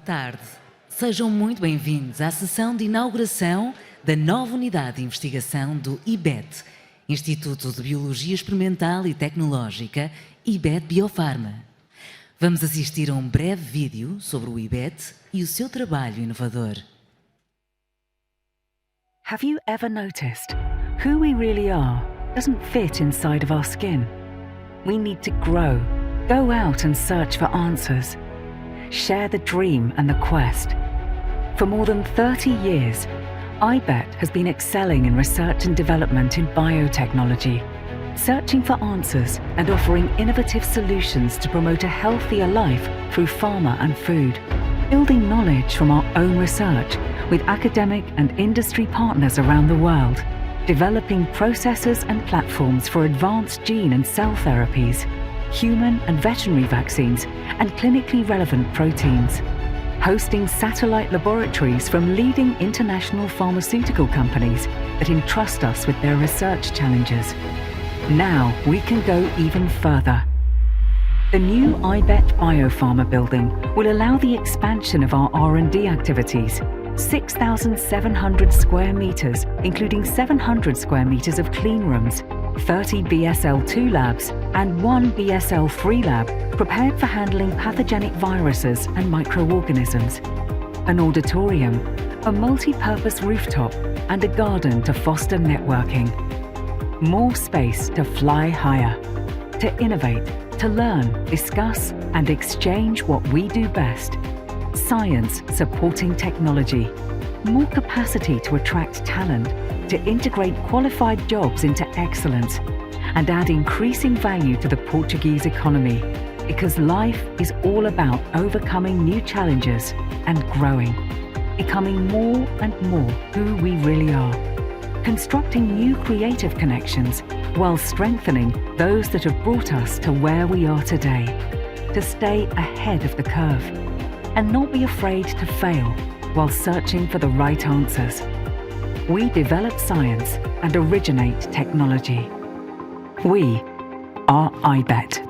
tarde. Sejam muito bem-vindos à sessão de inauguração da nova unidade de investigação do IBET, Instituto de Biologia Experimental e Tecnológica, IBET Biofarma. Vamos assistir a um breve vídeo sobre o IBET e o seu trabalho inovador. Have you ever noticed who we really are doesn't fit inside of our skin? We need to grow, go out and search for answers. Share the dream and the quest. For more than 30 years, IBET has been excelling in research and development in biotechnology, searching for answers and offering innovative solutions to promote a healthier life through pharma and food. Building knowledge from our own research with academic and industry partners around the world, developing processes and platforms for advanced gene and cell therapies, human and veterinary vaccines, and clinically relevant proteins. Hosting satellite laboratories from leading international pharmaceutical companies that entrust us with their research challenges. Now we can go even further. The new IBET Biopharma building will allow the expansion of our R&D activities. 6,700 square meters, including 700 square meters of clean rooms, 30 BSL-2 labs and 1 BSL-3 lab prepared for handling pathogenic viruses and microorganisms, an auditorium, a multi-purpose rooftop and a garden to foster networking. More space to fly higher, to innovate, to learn, discuss and exchange what we do best. Science supporting technology. More capacity to attract talent, to integrate qualified jobs into excellence and add increasing value to the Portuguese economy, because life is all about overcoming new challenges and growing, becoming more and more who we really are, constructing new creative connections while strengthening those that have brought us to where we are today, to stay ahead of the curve and not be afraid to fail while searching for the right answers. We develop science and originate technology. We are IBET.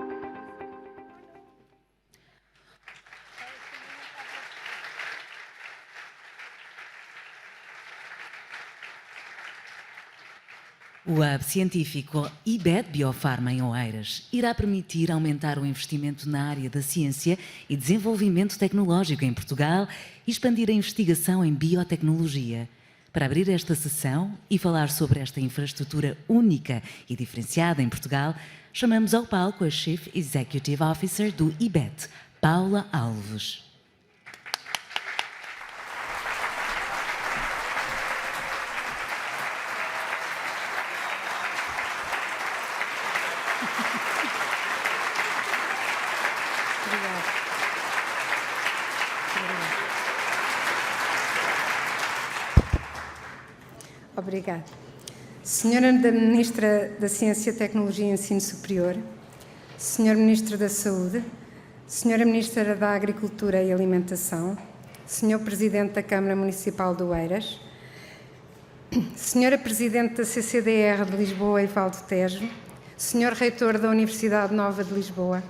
O hub científico IBET Biofarma em Oeiras irá permitir aumentar o investimento na área da ciência e desenvolvimento tecnológico em Portugal e expandir a investigação em biotecnologia. Para abrir esta sessão e falar sobre esta infraestrutura única e diferenciada em Portugal, chamamos ao palco a Chief Executive Officer do IBET, Paula Alves. Obrigada. Senhora Ministra da Ciência, Tecnologia e Ensino Superior, Senhor Ministro da Saúde, Senhora Ministra da Agricultura e Alimentação, Senhor Presidente da Câmara Municipal de Oeiras, Senhora Presidente da CCDR de Lisboa e Val do Tejo, Senhor Reitor da Universidade Nova de Lisboa,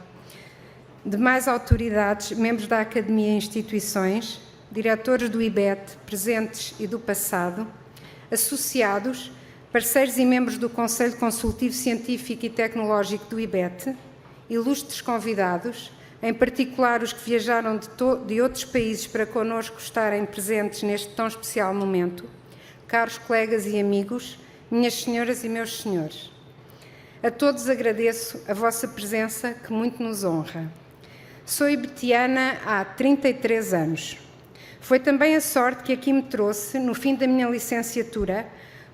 demais autoridades, membros da Academia e instituições, diretores do IBET, presentes e do passado, associados, parceiros e membros do Conselho Consultivo Científico e Tecnológico do IBET, ilustres convidados, em particular os que viajaram de outros países para connosco estarem presentes neste tão especial momento, caros colegas e amigos, minhas senhoras e meus senhores. A todos agradeço a vossa presença, que muito nos honra. Sou ibetiana há 33 anos. Foi também a sorte que aqui me trouxe no fim da minha licenciatura,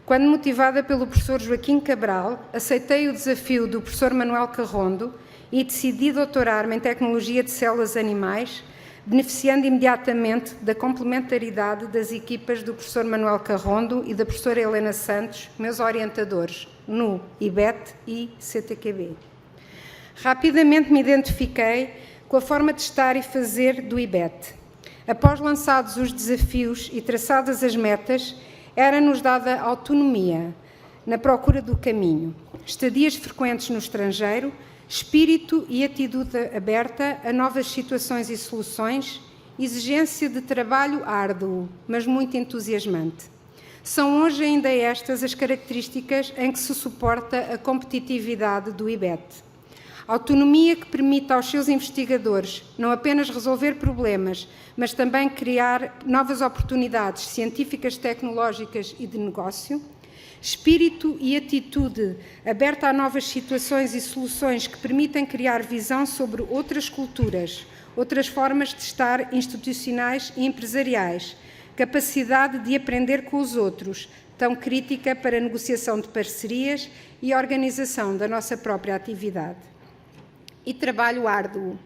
quando, motivada pelo professor Joaquim Cabral, aceitei o desafio do professor Manuel Carrondo e decidi doutorar-me em Tecnologia de Células Animais, beneficiando imediatamente da complementaridade das equipas do professor Manuel Carrondo e da professora Helena Santos, meus orientadores, no IBET e CTQB. Rapidamente me identifiquei com a forma de estar e fazer do IBET. Após lançados os desafios e traçadas as metas, era-nos dada autonomia na procura do caminho, estadias frequentes no estrangeiro, espírito e atitude aberta a novas situações e soluções exigência de trabalho árduo, mas muito entusiasmante. São hoje ainda estas as características em que se suporta a competitividade do IBET. Autonomia que permite aos seus investigadores não apenas resolver problemas, mas também criar novas oportunidades científicas, tecnológicas e de negócio. Espírito e atitude aberta a novas situações e soluções que permitem criar visão sobre outras culturas, outras formas de estar institucionais e empresariais, capacidade de aprender com os outros, tão crítica para a negociação de parcerias e a organização da nossa própria atividade. E trabalho árduo,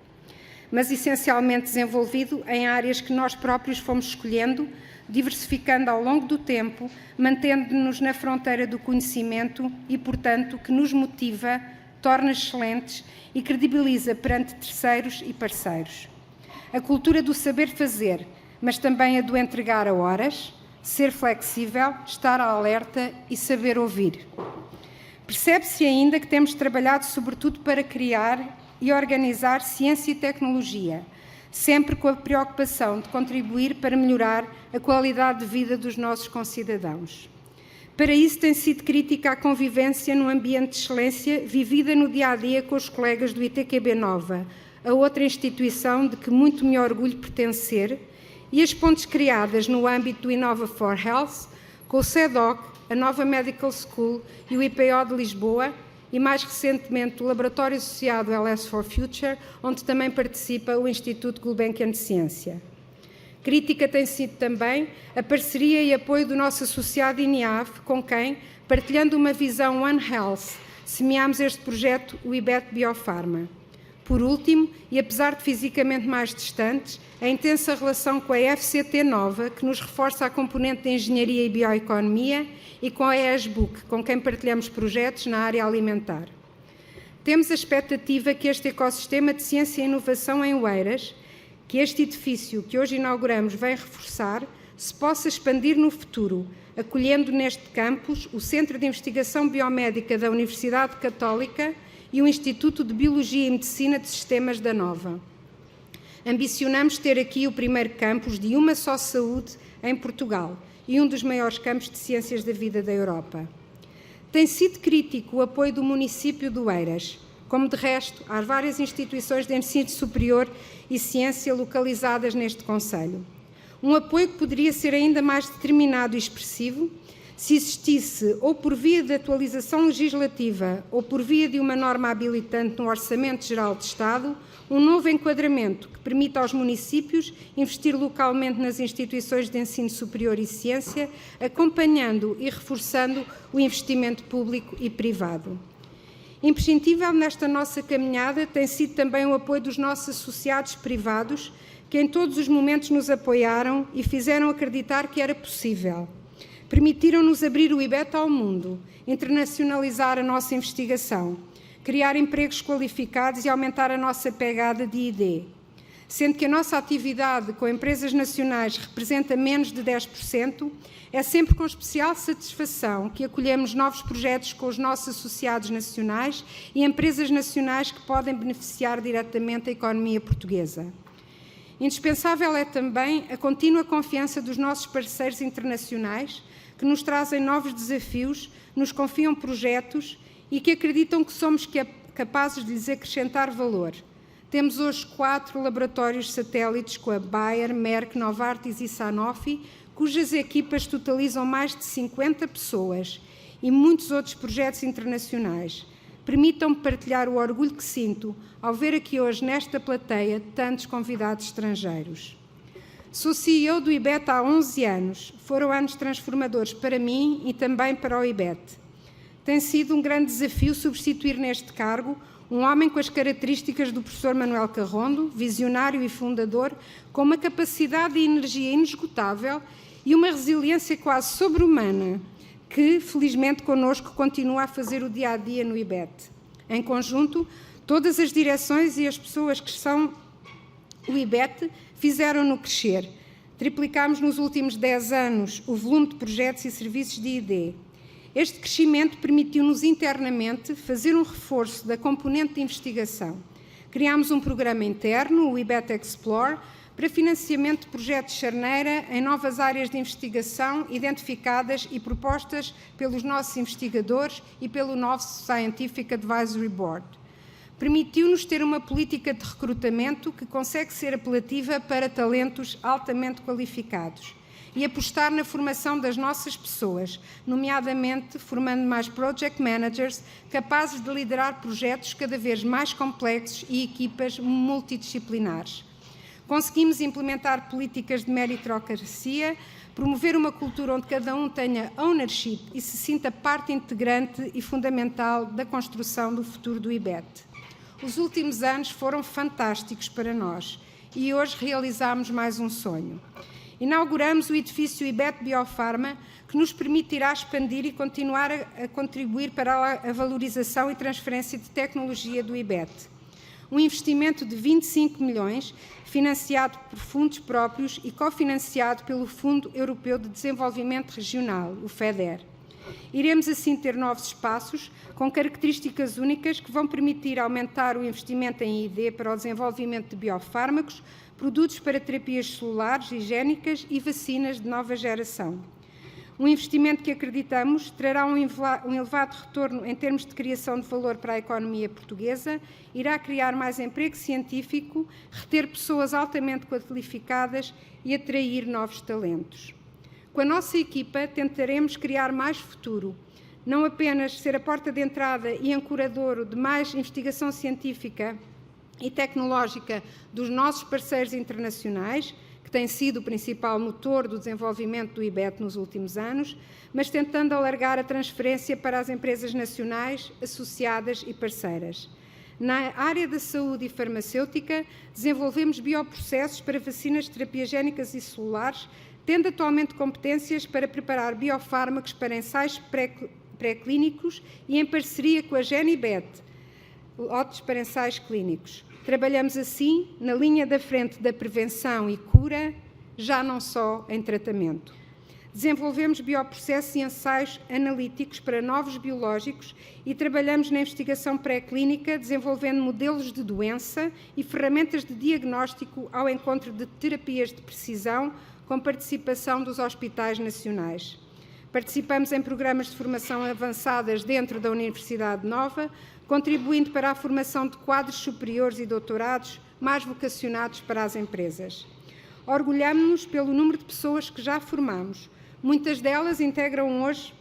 mas essencialmente desenvolvido em áreas que nós próprios fomos escolhendo, diversificando ao longo do tempo, mantendo-nos na fronteira do conhecimento e, portanto, que nos motiva, torna excelentes e credibiliza perante terceiros e parceiros. A cultura do saber fazer, mas também a do entregar a horas, ser flexível, estar alerta e saber ouvir. Percebe-se ainda que temos trabalhado sobretudo para criar e organizar ciência e tecnologia, sempre com a preocupação de contribuir para melhorar a qualidade de vida dos nossos concidadãos. Para isso tem sido crítica a convivência num ambiente de excelência vivida no dia-a-dia com os colegas do ITQB Nova, a outra instituição de que muito me orgulho pertencer, e as pontes criadas no âmbito do Innova for Health, com o CEDOC, a Nova Medical School e o IPO de Lisboa, e mais recentemente o Laboratório Associado LS for Future, onde também participa o Instituto Gulbenkian de Ciência. Crítica tem sido também a parceria e apoio do nosso associado INIAF, com quem, partilhando uma visão One Health, semeámos este projeto, o IBET Biopharma. Por último, e apesar de fisicamente mais distantes, a intensa relação com a FCT Nova, que nos reforça a componente de Engenharia e Bioeconomia, e com a ESBUC, com quem partilhamos projetos na área alimentar. Temos a expectativa que este ecossistema de ciência e inovação em Oeiras, que este edifício que hoje inauguramos vem reforçar, se possa expandir no futuro, acolhendo neste campus o Centro de Investigação Biomédica da Universidade Católica e o Instituto de Biologia e Medicina de Sistemas da Nova. Ambicionamos ter aqui o primeiro campus de uma só saúde em Portugal e um dos maiores campos de ciências da vida da Europa. Tem sido crítico o apoio do município de Oeiras, como de resto há várias instituições de ensino superior e ciência localizadas neste concelho. Um apoio que poderia ser ainda mais determinado e expressivo se existisse, ou por via de atualização legislativa, ou por via de uma norma habilitante no Orçamento Geral de Estado, um novo enquadramento que permita aos municípios investir localmente nas instituições de ensino superior e ciência, acompanhando e reforçando o investimento público e privado. Imprescindível nesta nossa caminhada tem sido também o apoio dos nossos associados privados, que em todos os momentos nos apoiaram e fizeram acreditar que era possível. Permitiram-nos abrir o IBET ao mundo, internacionalizar a nossa investigação, criar empregos qualificados e aumentar a nossa pegada de ID. Sendo que a nossa atividade com empresas nacionais representa menos de 10%, é sempre com especial satisfação que acolhemos novos projetos com os nossos associados nacionais e empresas nacionais que podem beneficiar diretamente a economia portuguesa. Indispensável é também a contínua confiança dos nossos parceiros internacionais, que nos trazem novos desafios, nos confiam projetos e que acreditam que somos capazes de lhes acrescentar valor. Temos hoje 4 laboratórios satélites com a Bayer, Merck, Novartis e Sanofi, cujas equipas totalizam mais de 50 pessoas e muitos outros projetos internacionais. Permitam-me partilhar o orgulho que sinto ao ver aqui hoje nesta plateia tantos convidados estrangeiros. Sou CEO do IBET há 11 anos. Foram anos transformadores para mim e também para o IBET. Tem sido um grande desafio substituir neste cargo um homem com as características do professor Manuel Carrondo, visionário e fundador, com uma capacidade e energia inesgotável e uma resiliência quase sobre-humana, que, felizmente, connosco continua a fazer o dia-a-dia no IBET. Em conjunto, todas as direções e as pessoas que são o IBET fizeram-no crescer. Triplicámos nos últimos 10 anos o volume de projetos e serviços de ID. Este crescimento permitiu-nos internamente fazer um reforço da componente de investigação. Criámos um programa interno, o IBET Explore, para financiamento de projetos charneira em novas áreas de investigação identificadas e propostas pelos nossos investigadores e pelo nosso Scientific Advisory Board. Permitiu-nos ter uma política de recrutamento que consegue ser apelativa para talentos altamente qualificados e apostar na formação das nossas pessoas, nomeadamente formando mais project managers capazes de liderar projetos cada vez mais complexos e equipas multidisciplinares. Conseguimos implementar políticas de meritocracia, promover uma cultura onde cada um tenha ownership e se sinta parte integrante e fundamental da construção do futuro do IBET. Os últimos anos foram fantásticos para nós e hoje realizamos mais um sonho. Inauguramos o edifício IBET Biofarma, que nos permitirá expandir e continuar a contribuir para a valorização e transferência de tecnologia do IBET. Um investimento de 25 milhões, financiado por fundos próprios e cofinanciado pelo Fundo Europeu de Desenvolvimento Regional, o FEDER. Iremos assim ter novos espaços com características únicas que vão permitir aumentar o investimento em I+D para o desenvolvimento de biofármacos, produtos para terapias celulares, higiênicas e vacinas de nova geração. Um investimento que acreditamos trará um elevado retorno em termos de criação de valor para a economia portuguesa, irá criar mais emprego científico, reter pessoas altamente qualificadas e atrair novos talentos. Com a nossa equipa tentaremos criar mais futuro, não apenas ser a porta de entrada e ancoradouro de mais investigação científica e tecnológica dos nossos parceiros internacionais, que tem sido o principal motor do desenvolvimento do IBET nos últimos anos, mas tentando alargar a transferência para as empresas nacionais, associadas e parceiras. Na área da saúde e farmacêutica, desenvolvemos bioprocessos para vacinas de terapias génicas e celulares, tendo atualmente competências para preparar biofármacos para ensaios pré-clínicos e em parceria com a Genibet, lotes para ensaios clínicos. Trabalhamos assim na linha da frente da prevenção e cura, já não só em tratamento. Desenvolvemos bioprocessos e ensaios analíticos para novos biológicos e trabalhamos na investigação pré-clínica, desenvolvendo modelos de doença e ferramentas de diagnóstico ao encontro de terapias de precisão, com participação dos hospitais nacionais. Participamos em programas de formação avançadas dentro da Universidade Nova, contribuindo para a formação de quadros superiores e doutorados mais vocacionados para as empresas. Orgulhamo-nos pelo número de pessoas que já formamos. Muitas delas integram hoje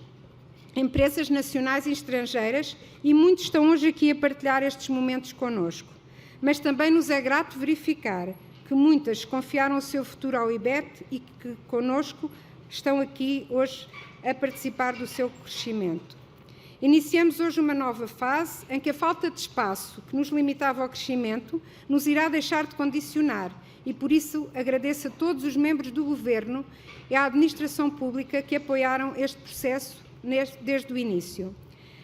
empresas nacionais e estrangeiras e muitos estão hoje aqui a partilhar estes momentos connosco. Mas também nos é grato verificar que muitas confiaram o seu futuro ao IBET e que connosco estão aqui hoje a participar do seu crescimento. Iniciamos hoje uma nova fase em que a falta de espaço que nos limitava ao crescimento nos irá deixar de condicionar e, por isso, agradeço a todos os membros do Governo e à Administração Pública que apoiaram este processo desde o início.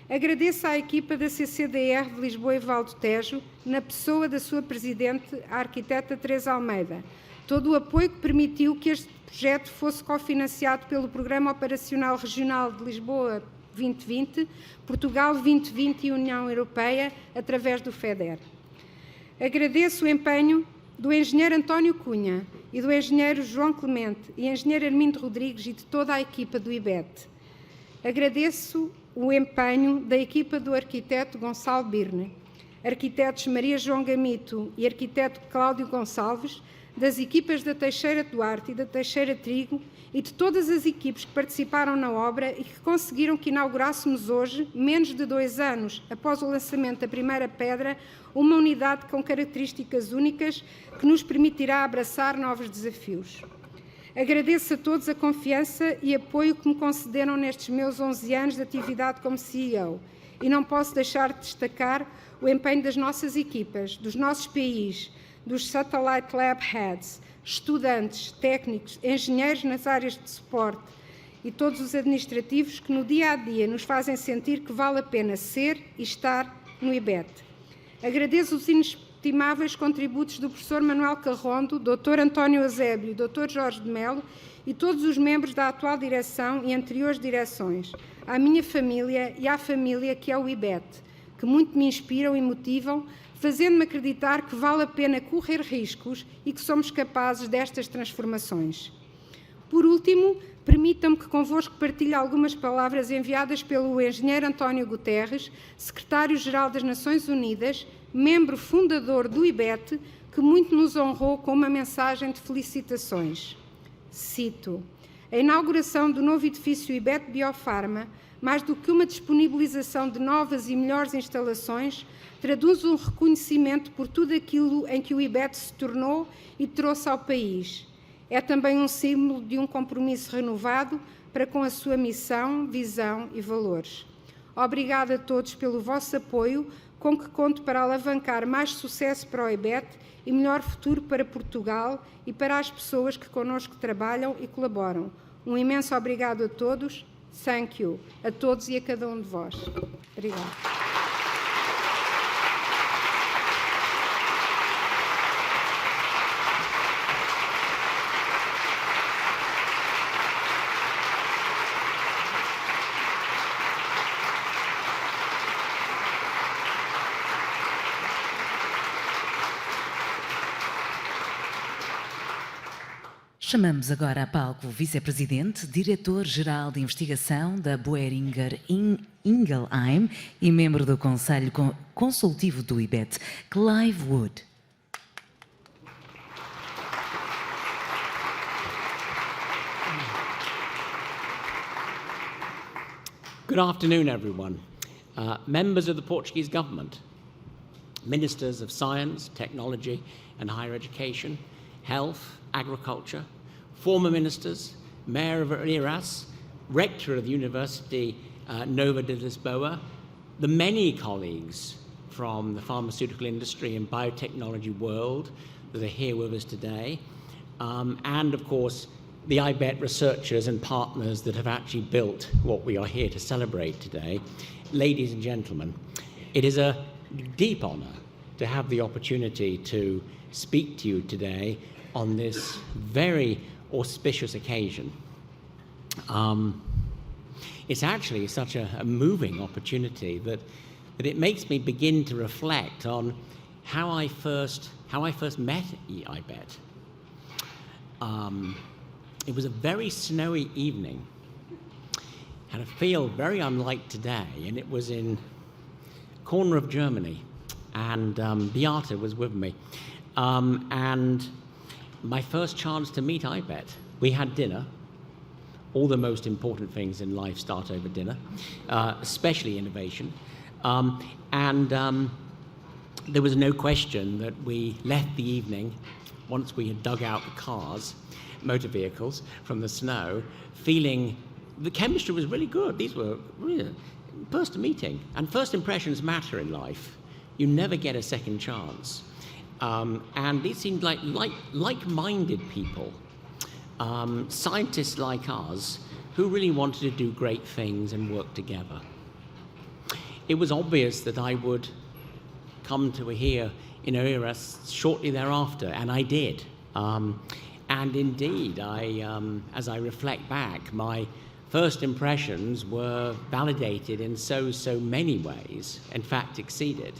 Agradeço à equipa da CCDR de Lisboa e Val do Tejo, na pessoa da sua Presidente, a arquiteta Teresa Almeida, todo o apoio que permitiu que este projeto fosse cofinanciado pelo Programa Operacional Regional de Lisboa 2020, Portugal 2020 e União Europeia, através do FEDER. Agradeço o empenho do engenheiro António Cunha e do engenheiro João Clemente e engenheiro Armindo Rodrigues e de toda a equipa do IBET. Agradeço o empenho da equipa do arquiteto Gonçalo Birne, arquitetos Maria João Gamito e arquiteto Cláudio Gonçalves, das equipas da Teixeira Duarte e da Teixeira Trigo e de todas as equipes que participaram na obra e que conseguiram que inaugurássemos hoje, menos de 2 anos após o lançamento da primeira pedra, uma unidade com características únicas que nos permitirá abraçar novos desafios. Agradeço a todos a confiança e apoio que me concederam nestes meus 11 anos de atividade como CEO e não posso deixar de destacar o empenho das nossas equipas, dos nossos PIs, dos Satellite Lab Heads, estudantes, técnicos, engenheiros nas áreas de suporte e todos os administrativos que no dia-a-dia nos fazem sentir que vale a pena ser e estar no IBET. Agradeço os inestimáveis contributos do professor Manuel Carrondo, Dr. António Eusébio, Dr. Jorge de Melo e todos os membros da atual direção e anteriores direções, à minha família e à família que é o IBET, que muito me inspiram e motivam, fazendo-me acreditar que vale a pena correr riscos e que somos capazes destas transformações. Por último, permitam-me que convosco partilhe algumas palavras enviadas pelo engenheiro António Guterres, secretário-geral das Nações Unidas, membro fundador do IBET, que muito nos honrou com uma mensagem de felicitações. Cito: a inauguração do novo edifício IBET Biofarma, mais do que uma disponibilização de novas e melhores instalações, traduz um reconhecimento por tudo aquilo em que o IBET se tornou e trouxe ao país. É também um símbolo de um compromisso renovado para com a sua missão, visão e valores. Obrigada a todos pelo vosso apoio, com que conto para alavancar mais sucesso para o IBET e melhor futuro para Portugal e para as pessoas que connosco trabalham e colaboram. Um imenso obrigado a todos. Thank you. A todos e a cada um de vós. Obrigada. Chamamos agora a palco o vice-presidente, diretor-geral de investigação da Boehringer Ingelheim e membro do Conselho Consultivo do IBET, Clive Wood. Good afternoon, everyone. Members of the Portuguese government, ministers of science, technology and higher education, health, agriculture, former ministers, Mayor of Oeiras, Rector of the University Nova de Lisboa, the many colleagues from the pharmaceutical industry and biotechnology world that are here with us today, and of course the IBET researchers and partners that have actually built what we are here to celebrate today. Ladies and gentlemen, it is a deep honour to have the opportunity to speak to you today on this very auspicious occasion. It's actually such a moving opportunity that it makes me begin to reflect on how I first met IBET. It was a very snowy evening, had a feel very unlike today, and it was in a corner of Germany, and Beata was with me, and my first chance to meet IBET. We had dinner. All the most important things in life start over dinner, especially innovation. There was no question that we left the evening, once we had dug out the cars, motor vehicles, from the snow, feeling the chemistry was really good. These were really first meeting. And first impressions matter in life. You never get a second chance. And these seemed like-minded people, scientists like us, who really wanted to do great things and work together. It was obvious that I would come to here in Oeiras shortly thereafter, and I did. And indeed, as I reflect back, my first impressions were validated in so many ways, in fact exceeded.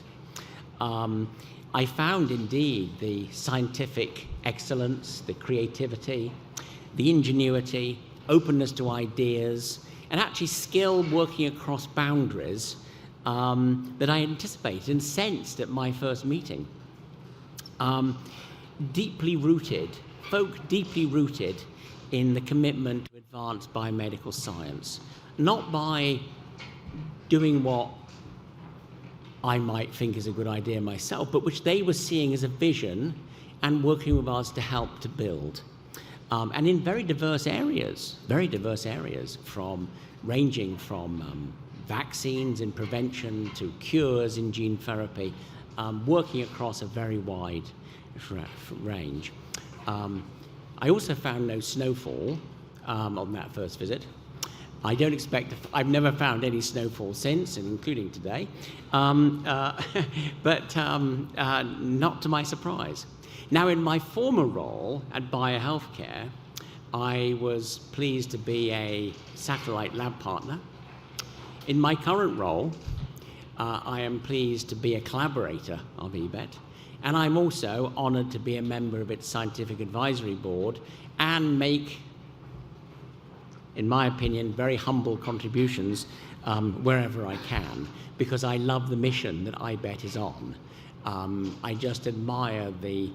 I found indeed the scientific excellence, the creativity, the ingenuity, openness to ideas, and actually skill working across boundaries that I anticipated and sensed at my first meeting. Deeply rooted in the commitment to advance biomedical science, not by doing what I might think is a good idea myself, but which they were seeing as a vision and working with us to help to build. And in very diverse areas, ranging from vaccines and prevention to cures in gene therapy, working across a very wide range. I also found no snowfall on that first visit. I don't expect, I've never found any snowfall since, including today, but not to my surprise. Now, in my former role at BioHealthcare, I was pleased to be a satellite lab partner. In my current role, I am pleased to be a collaborator of EBET, and I'm also honoured to be a member of its Scientific Advisory Board and make, in my opinion, very humble contributions wherever I can, because I love the mission that IBET is on. I just admire the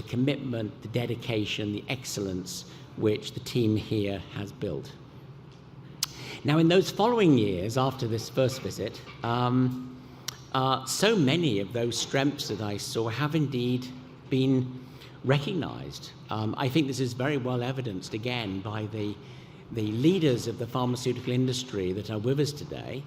commitment, the dedication, the excellence which the team here has built. Now, in those following years after this first visit, so many of those strengths that I saw have indeed been recognized. I think this is very well evidenced again by the leaders of the pharmaceutical industry that are with us today,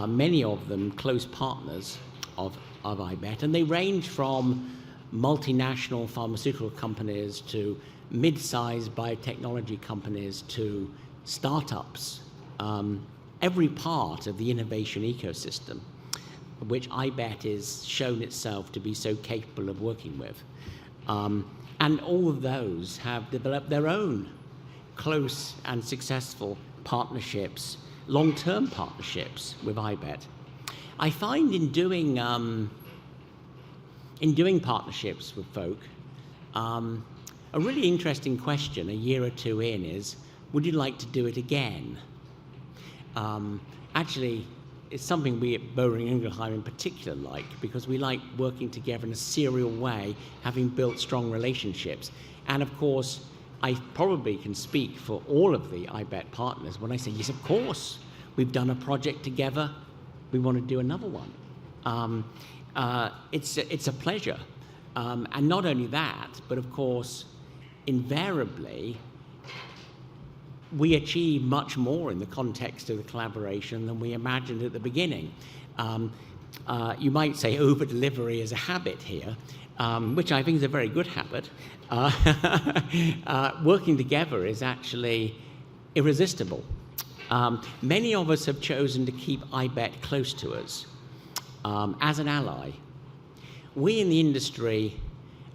many of them close partners of IBET, and they range from multinational pharmaceutical companies to mid-sized biotechnology companies to startups, every part of the innovation ecosystem, which IBET has shown itself to be so capable of working with. And all of those have developed their own close and successful partnerships, long-term partnerships with IBET. I find in doing partnerships with folk, a really interesting question a year or two in is, would you like to do it again? Actually, it's something we at Boehringer Ingelheim in particular like, because we like working together in a serial way, having built strong relationships. And of course, I probably can speak for all of the IBET partners when I say, yes, of course, we've done a project together, we want to do another one. It's a pleasure. And not only that, but of course, invariably, we achieve much more in the context of the collaboration than we imagined at the beginning. You might say over-delivery is a habit here, which I think is a very good habit. Working together is actually irresistible. Many of us have chosen to keep IBET close to us as an ally. We in the industry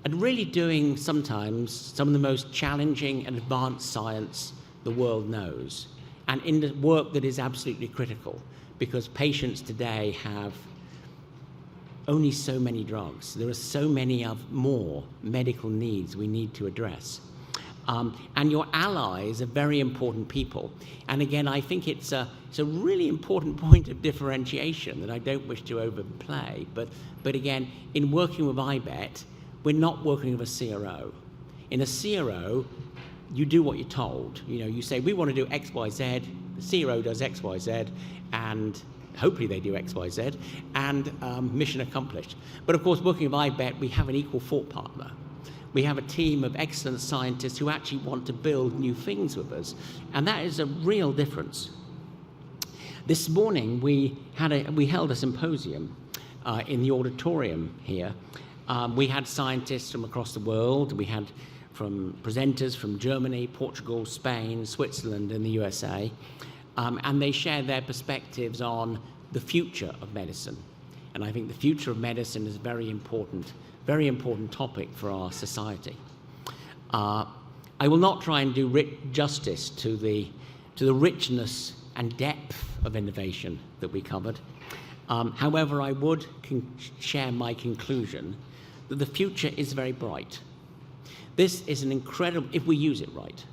are really doing sometimes some of the most challenging and advanced science the world knows, and in the work that is absolutely critical, because patients today have only so many drugs. There are so many more medical needs we need to address. And your allies are very important people. And again, I think it's a really important point of differentiation that I don't wish to overplay. But again, in working with IBET, we're not working with a CRO. In a CRO, you do what you're told. You know, you say, we want to do X, Y, Z, the CRO does X, Y, Z, and hopefully they do X, Y, Z, and mission accomplished. But of course, working with IBET, we have an equal thought partner. We have a team of excellent scientists who actually want to build new things with us, and that is a real difference. This morning, we held a symposium in the auditorium here. We had scientists from across the world. We had from presenters from Germany, Portugal, Spain, Switzerland, and the USA, and they shared their perspectives on the future of medicine. And I think the future of medicine is a very important topic for our society. I will not try and do justice to the richness and depth of innovation that we covered. However, I would share my conclusion that the future is very bright. This is an incredible, if we use it right,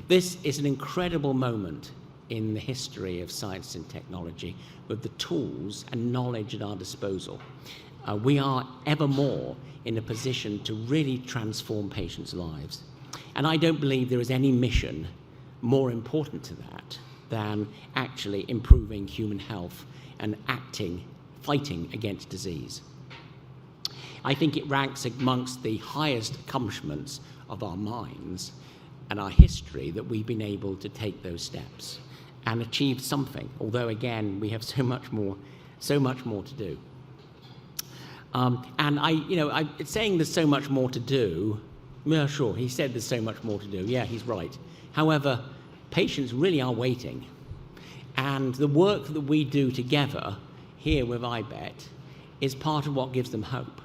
this is an incredible moment in the history of science and technology with the tools and knowledge at our disposal. We are ever more in a position to really transform patients' lives. And I don't believe there is any mission more important to that than actually improving human health and fighting against disease. I think it ranks amongst the highest accomplishments of our minds and our history that we've been able to take those steps and achieve something, although again, we have so much more to do. And it's saying there's so much more to do. Yeah, sure, he said there's so much more to do. Yeah, he's right. However, patients really are waiting. And the work that we do together here with IBET is part of what gives them hope.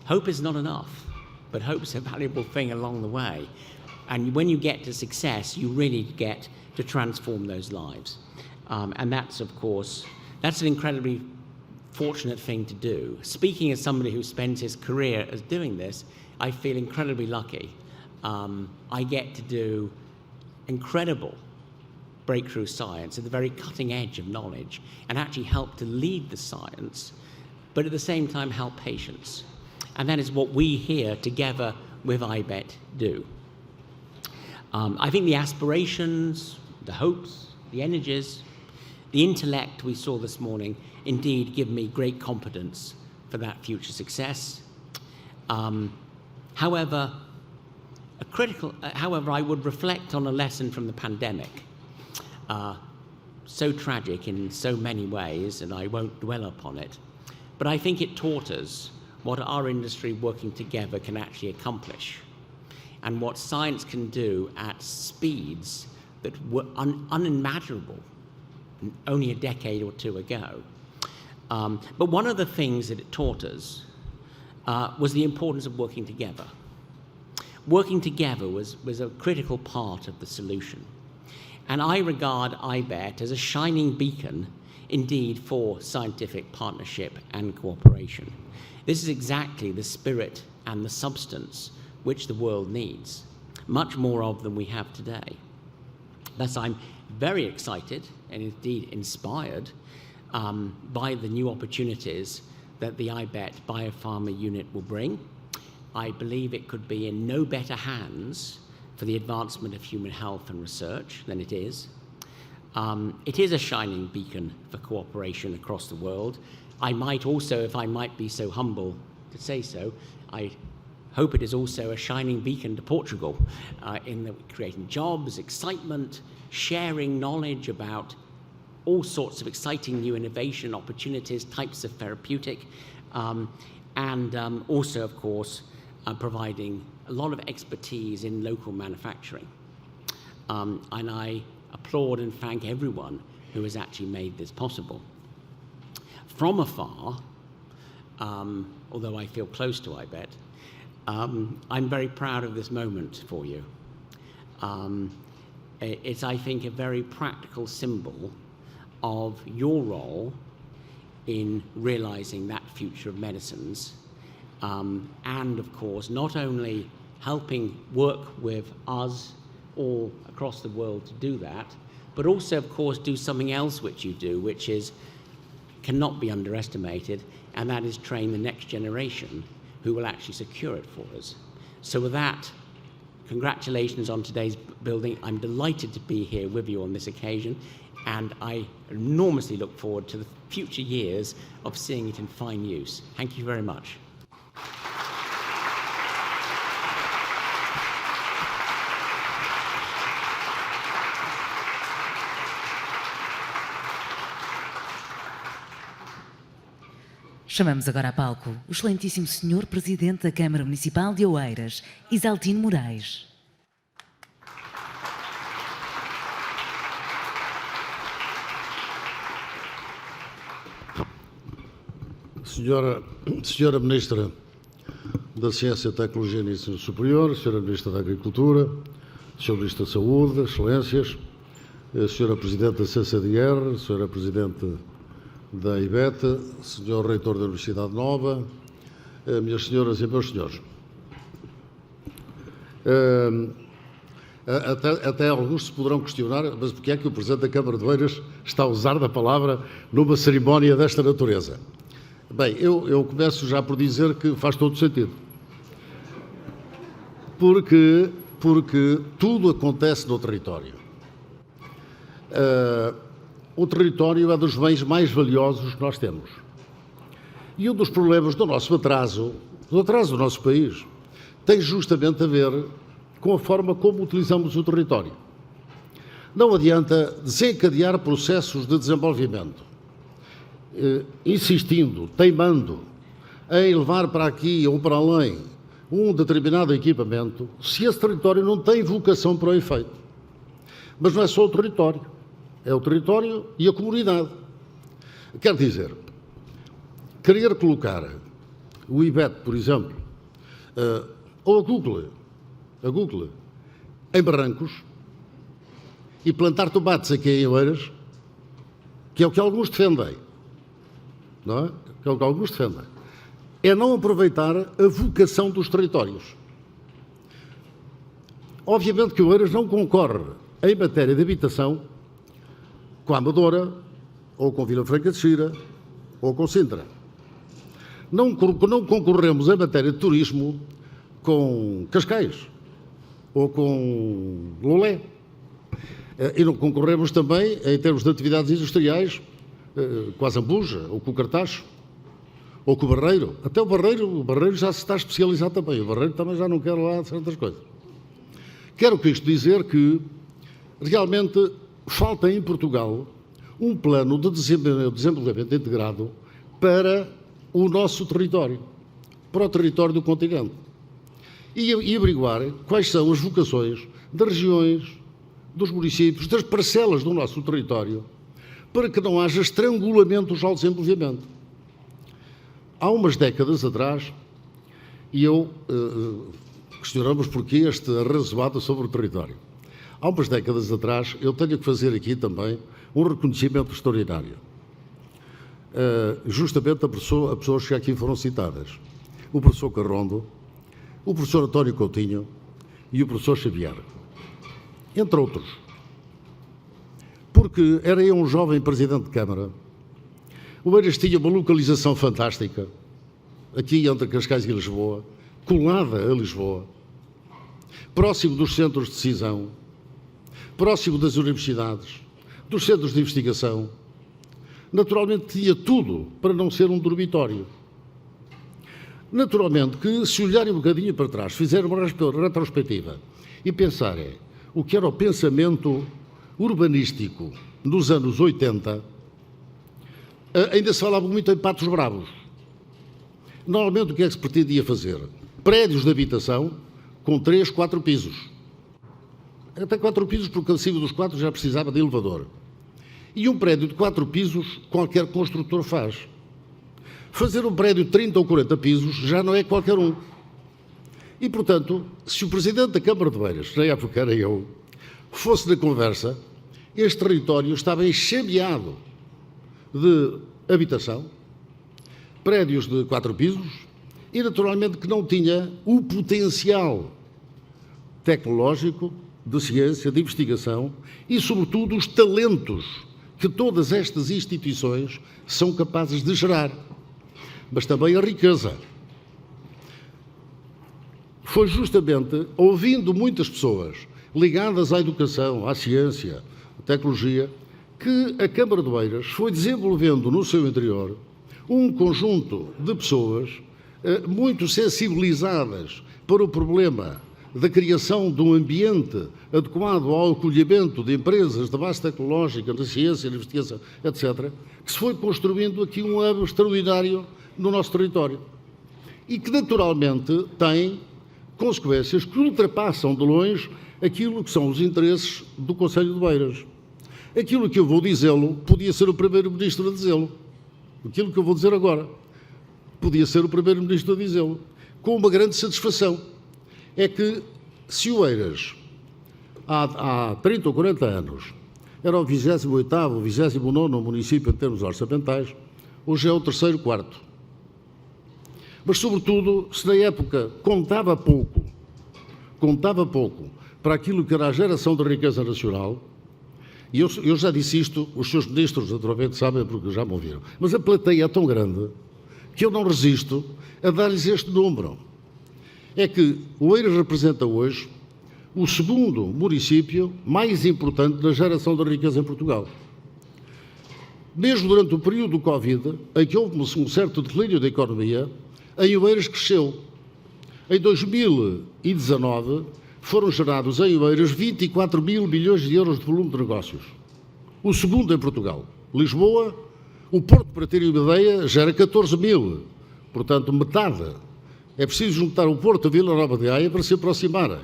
Hope is not enough, but hope's a valuable thing along the way. And when you get to success, you really get to transform those lives. And that's, of course, that's an incredibly fortunate thing to do. Speaking as somebody who spends his career as doing this, I feel incredibly lucky. I get to do incredible breakthrough science at the very cutting edge of knowledge and actually help to lead the science, but at the same time help patients. And that is what we here together with IBET do. I think the aspirations, the hopes, the energies, the intellect we saw this morning indeed give me great confidence for that future success. However, I would reflect on a lesson from the pandemic. So tragic in so many ways, and I won't dwell upon it. But I think it taught us what our industry working together can actually accomplish, and what science can do at speeds that were unimaginable only a decade or two ago. But one of the things that it taught us was the importance of working together. Working together was a critical part of the solution. And I regard IBET as a shining beacon, indeed, for scientific partnership and cooperation. This is exactly the spirit and the substance which the world needs, much more of than we have today. Thus, I'm very excited and indeed inspired by the new opportunities that the IBET Biopharma unit will bring. I believe it could be in no better hands for the advancement of human health and research than it is. It is a shining beacon for cooperation across the world. I might also, if I might be so humble to say so, I hope it is also a shining beacon to Portugal in creating jobs, excitement, sharing knowledge about all sorts of exciting new innovation opportunities, types of therapeutic, and also, of course, providing a lot of expertise in local manufacturing. And I applaud and thank everyone who has actually made this possible. From afar, although I feel close to IBET, I'm very proud of this moment for you. It's, I think, a very practical symbol of your role in realizing that future of medicines, and of course, not only helping work with us all across the world to do that, but also, of course, do something else which you do, which cannot be underestimated, and that is train the next generation who will actually secure it for us. So with that, congratulations on today's building. I'm delighted to be here with you on this occasion, and I enormously look forward to the future years of seeing it in fine use. Thank you very much. Chamamos agora a palco o excelentíssimo Senhor Presidente da Câmara Municipal de Oeiras, Isaltino Moraes. Senhora Ministra da Ciência, Tecnologia e Ensino Superior, Senhora Ministra da Agricultura, Senhor Ministro da Saúde, Excelências, Senhora Presidente da CCDR, Senhora Presidente da IBET, Senhor Reitor da Universidade Nova, minhas senhoras e meus senhores. Até alguns se poderão questionar, mas porque é que o Presidente da Câmara de Oeiras está a usar da palavra numa cerimónia desta natureza? Bem, eu começo já por dizer que faz todo sentido. Porque tudo acontece no território. O território é dos bens mais valiosos que nós temos. E um dos problemas do nosso atraso do nosso país, tem justamente a ver com a forma como utilizamos o território. Não adianta desencadear processos de desenvolvimento, insistindo, teimando em levar para aqui ou para além um determinado equipamento, se esse território não tem vocação para o efeito. Mas não é só o território. É o território e a comunidade. Quer dizer, querer colocar o IBET, por exemplo, ou a Google, em Barrancos e plantar tomates aqui em Oeiras, que é o que alguns defendem, não é? Que é o que alguns defendem. É não aproveitar a vocação dos territórios. Obviamente que o Oeiras não concorre em matéria de habitação com a Amadora, ou com Vila Franca de Xira, ou com Sintra. Não concorremos em matéria de turismo com Cascais, ou com Lolé. E não concorremos também, em termos de atividades industriais, com a Zambuja, ou com o Cartacho, ou com o Barreiro. Até o Barreiro já se está a especializar também. O Barreiro também já não quer lá certas coisas. Quero com isto dizer que, realmente, falta em Portugal um plano de desenvolvimento integrado para o nosso território, para o território do continente. E averiguar quais são as vocações das regiões, dos municípios, das parcelas do nosso território, para que não haja estrangulamentos ao desenvolvimento. Há umas décadas atrás, e questionamos porquê este arrazoado sobre o território. Há umas décadas atrás, eu tenho que fazer aqui também um reconhecimento extraordinário. Justamente a pessoas que aqui foram citadas. O professor Carrondo, o professor António Coutinho e o professor Xavier. Entre outros. Porque era eu um jovem presidente de Câmara. O Oeiras tinha uma localização fantástica, aqui entre Cascais e Lisboa, colada a Lisboa, próximo dos centros de decisão, próximo das universidades, dos centros de investigação. Naturalmente tinha tudo para não ser um dormitório. Naturalmente que, se olharem um bocadinho para trás, fizerem uma retrospectiva e pensarem o que era o pensamento urbanístico nos anos 80, ainda se falava muito em patos bravos. Normalmente o que é que se pretendia fazer? Prédios de habitação com 3, 4 pisos. Até 4 pisos, porque acima dos 4 já precisava de elevador. E um prédio de 4 pisos qualquer construtor faz. Fazer um prédio de 30 ou 40 pisos já não é qualquer um. E, portanto, se o Presidente da Câmara de Oeiras, na época era eu, fosse na conversa, este território estava enxameado de habitação, prédios de 4 pisos, e naturalmente que não tinha o potencial tecnológico, de ciência, de investigação e, sobretudo, os talentos que todas estas instituições são capazes de gerar, mas também a riqueza. Foi justamente ouvindo muitas pessoas ligadas à educação, à ciência, à tecnologia, que a Câmara de Oeiras foi desenvolvendo no seu interior um conjunto de pessoas muito sensibilizadas para o problema da criação de um ambiente adequado ao acolhimento de empresas de base tecnológica, de ciência, de investigação, etc., que se foi construindo aqui um hub extraordinário no nosso território e que naturalmente tem consequências que ultrapassam de longe aquilo que são os interesses do Conselho de Oeiras. Aquilo que eu vou dizê-lo, podia ser o Primeiro-Ministro a dizê-lo. Aquilo que eu vou dizer agora, podia ser o Primeiro-Ministro a dizê-lo, com uma grande satisfação. É que, se o Oeiras, há 30 ou 40 anos, era o 28º, o 29º município em termos orçamentais, hoje é o 3º, 4º. Mas, sobretudo, se na época contava pouco para aquilo que era a geração de riqueza nacional, e eu já disse isto, os seus ministros naturalmente sabem porque já me ouviram, mas a plateia é tão grande que eu não resisto a dar-lhes este número. É que o Oeiras representa hoje o segundo município mais importante na geração de riqueza em Portugal. Mesmo durante o período do Covid, em que houve um certo declínio da economia, em Oeiras cresceu. Em 2019, foram gerados em Oeiras 24 mil milhões de euros de volume de negócios. O segundo em Portugal. Lisboa, o Porto, para terem uma ideia, gera 14 mil. Portanto, metade. É preciso juntar o Porto a Vila Nova de Gaia para se aproximarem.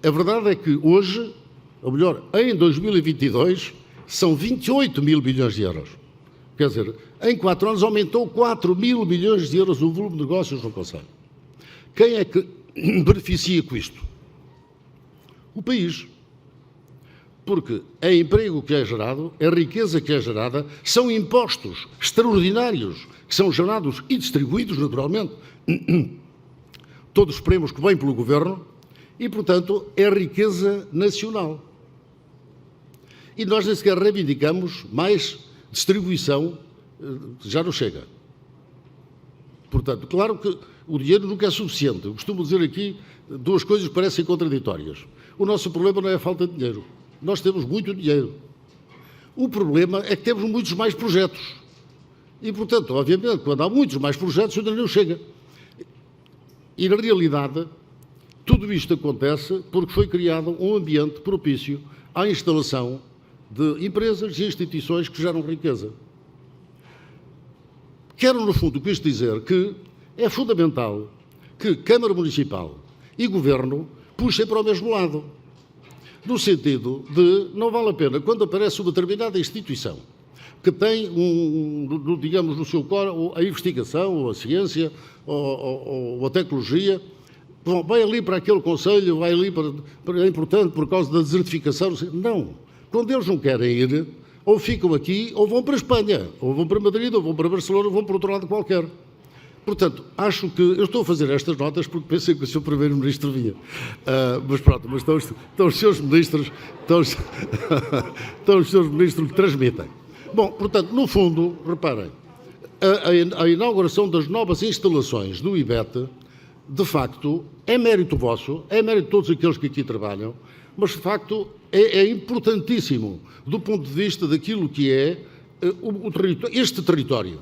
A verdade é que hoje, ou melhor, em 2022, são 28 mil milhões de euros. Quer dizer, em 4 anos aumentou 4 mil milhões de euros o volume de negócios no Conselho. Quem é que beneficia com isto? O país. Porque é emprego que é gerado, é riqueza que é gerada, são impostos extraordinários que são gerados e distribuídos, naturalmente. Todos esperemos que vem pelo Governo e, portanto, é riqueza nacional. E nós nem sequer reivindicamos mais distribuição, já não chega. Portanto, claro que o dinheiro nunca é suficiente. Eu costumo dizer aqui duas coisas que parecem contraditórias. O nosso problema não é a falta de dinheiro. Nós temos muito dinheiro. O problema é que temos muitos mais projetos. E, portanto, obviamente, quando há muitos mais projetos, o dinheiro não chega. E, na realidade, tudo isto acontece porque foi criado um ambiente propício à instalação de empresas e instituições que geram riqueza. Quero, no fundo, com isto dizer que é fundamental que Câmara Municipal e Governo puxem para o mesmo lado. No sentido de, não vale a pena, quando aparece uma determinada instituição que tem, digamos, no seu core a investigação, ou a ciência, ou a tecnologia, bom, vai ali para aquele conselho, vai ali é importante por causa da desertificação. Não. Quando eles não querem ir, ou ficam aqui, ou vão para a Espanha, ou vão para Madrid, ou vão para Barcelona, ou vão para outro lado qualquer. Portanto, acho que eu estou a fazer estas notas porque pensei que o Sr. Primeiro-Ministro vinha. Mas pronto, mas estão os seus ministros, estão os seus ministros que transmitem. Bom, portanto, no fundo, reparem, a inauguração das novas instalações do IBET, de facto, é mérito vosso, é mérito de todos aqueles que aqui trabalham, mas de facto é importantíssimo do ponto de vista daquilo que é este território,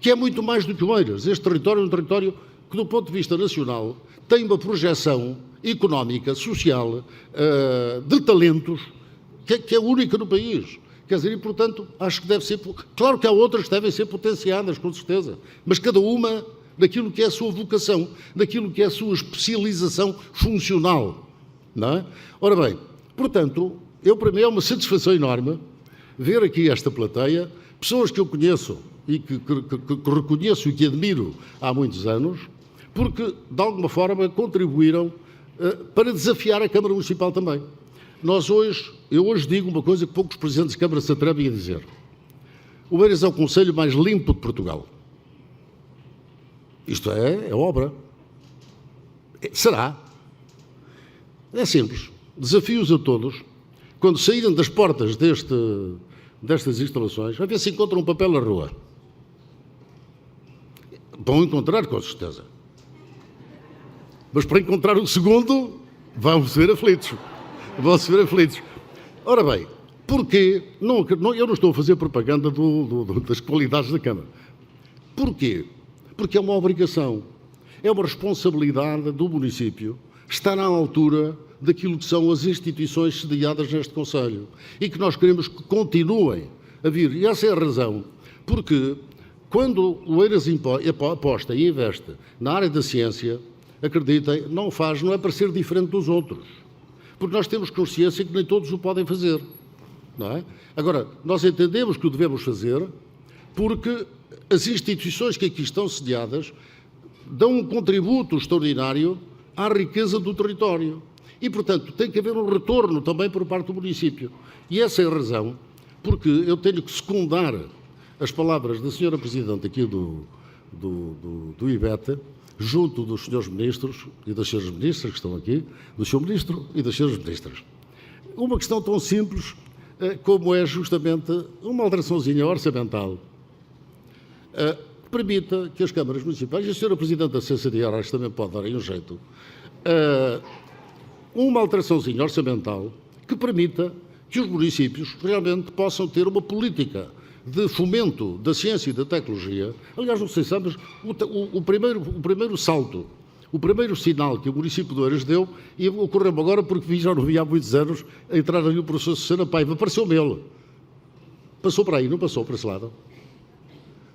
que é muito mais do que o Oeiras. Este território é um território que, do ponto de vista nacional, tem uma projeção económica, social, de talentos, que é única no país. Quer dizer, e, portanto, acho que deve ser... Claro que há outras que devem ser potenciadas, com certeza, mas cada uma daquilo que é a sua vocação, daquilo que é a sua especialização funcional, não é? Ora bem, portanto, para mim é uma satisfação enorme ver aqui esta plateia, pessoas que eu conheço e que reconheço e que admiro há muitos anos, porque, de alguma forma, contribuíram para desafiar a Câmara Municipal também. Eu hoje digo uma coisa que poucos presidentes de Câmara se atrevem a dizer. O Oeiras é o concelho mais limpo de Portugal. Isto é obra. Será? É simples. Desafios a todos, quando saírem das portas destas instalações, a ver se encontram um papel na rua. Vão encontrar, com certeza. Mas para encontrar o segundo, vão ser aflitos. Ora bem, porquê? Eu não estou a fazer propaganda das qualidades da Câmara. Porquê? Porque é uma obrigação, é uma responsabilidade do município estar à altura daquilo que são as instituições sediadas neste Conselho e que nós queremos que continuem a vir. E essa é a razão, porque quando o Oeiras aposta e investe na área da ciência, acreditem, não é para ser diferente dos outros, porque nós temos consciência que nem todos o podem fazer, não é? Agora, nós entendemos que o devemos fazer porque as instituições que aqui estão sediadas dão um contributo extraordinário à riqueza do território. E, portanto, tem que haver um retorno também por parte do município. E essa é a razão, porque eu tenho que secundar as palavras da Sra. Presidente aqui do IBET, junto dos Srs. Ministros e das Sras. Ministras que estão aqui, do Sr. Ministro e das Sras. Ministras. Uma questão tão simples como é justamente uma alteraçãozinha orçamental que permita que as câmaras municipais, e a Sra. Presidente da CCDR também pode dar aí um jeito, uma alteraçãozinha orçamental que permita que os municípios realmente possam ter uma política de fomento da ciência e da tecnologia. Aliás, não sei se sabes, o primeiro salto, o primeiro sinal que o município de Oeiras deu, e ocorreu-me agora porque já não vi há muitos anos, a entrar ali o professor Susana Paiva, apareceu-me ele. Passou para aí, não passou para esse lado?